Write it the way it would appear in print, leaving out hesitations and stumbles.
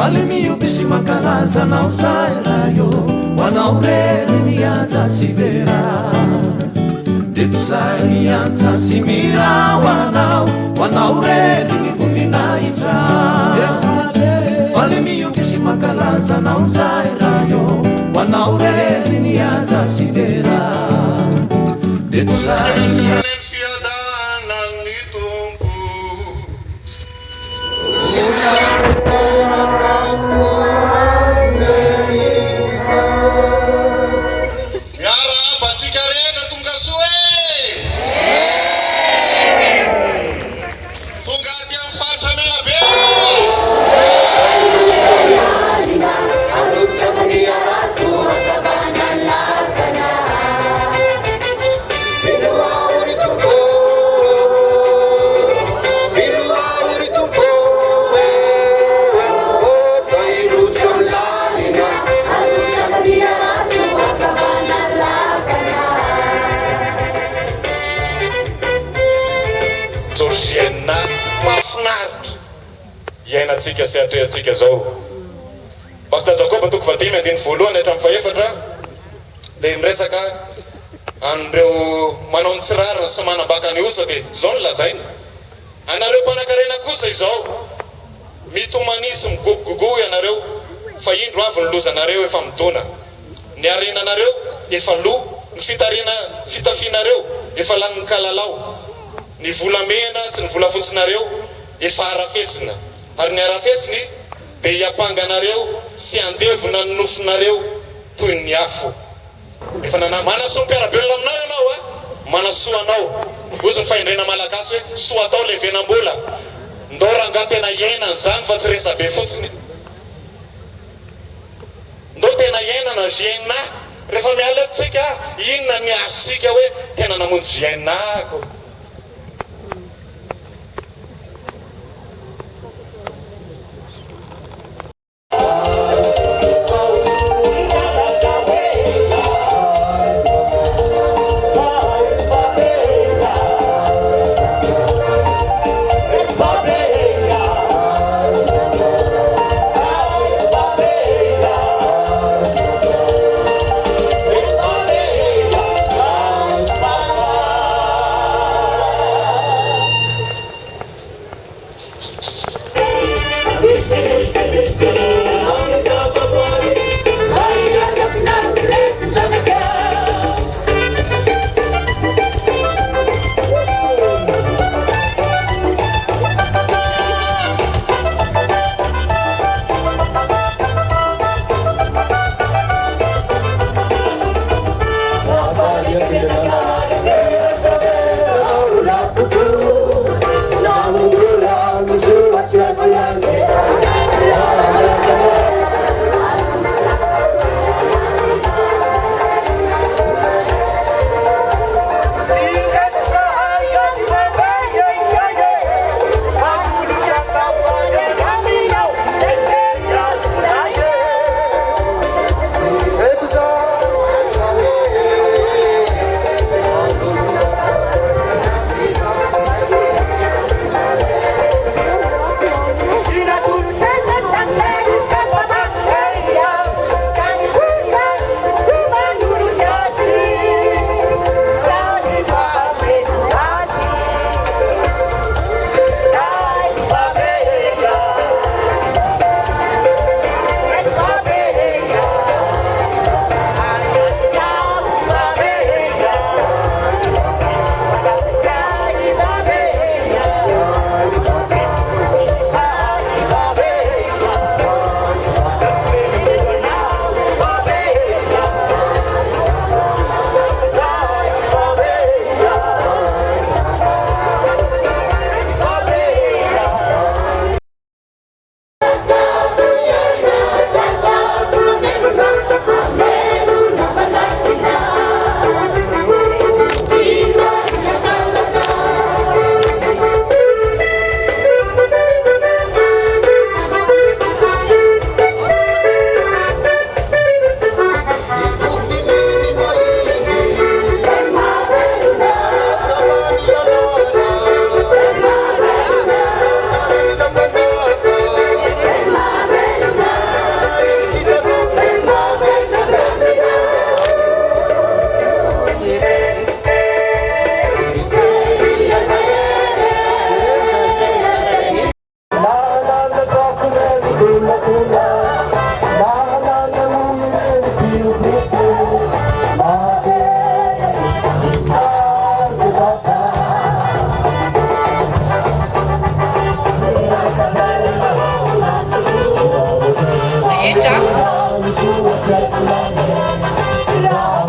Falemiubisi makalaza na uzairayo wanaureni yata sivera detsai yata simira wanaureni vumina itra Falemiubisi makalaza na uzairayo wanaureni yata sivera detsai Iainatsika sy atrehantsika zao Pastor Jacob toko vadimy andiny voalohany hatramin'ny faefatra dia miresaka an'ireo manao ny tsirarina sy manambaka ny osa dia zao ny lazaina anareo mpanan-karena kosa izao mitomanisy migogogogo ianareo fa indro avy ny lozanareo efa midona ny arenanareo efa lo ny fitafianareo efa lanin'ny kalalao ny volamena sy ny volafotsinareo efa arafesina ary ny arafesiny dia hiapanganareo sy andevona ny nofinareo toy ny afo efa manasoa mpiarabelona aminao ianao manasoa anao ozy ny fahendrena malagasy hoe soa atao levenam-bola ndao ranga tena iainana zany fa tsy resabe fotsiny ndao tena iainana jiaina rehefa miala tsika inona ny azosika hoe tena namonjy jiainako Jack.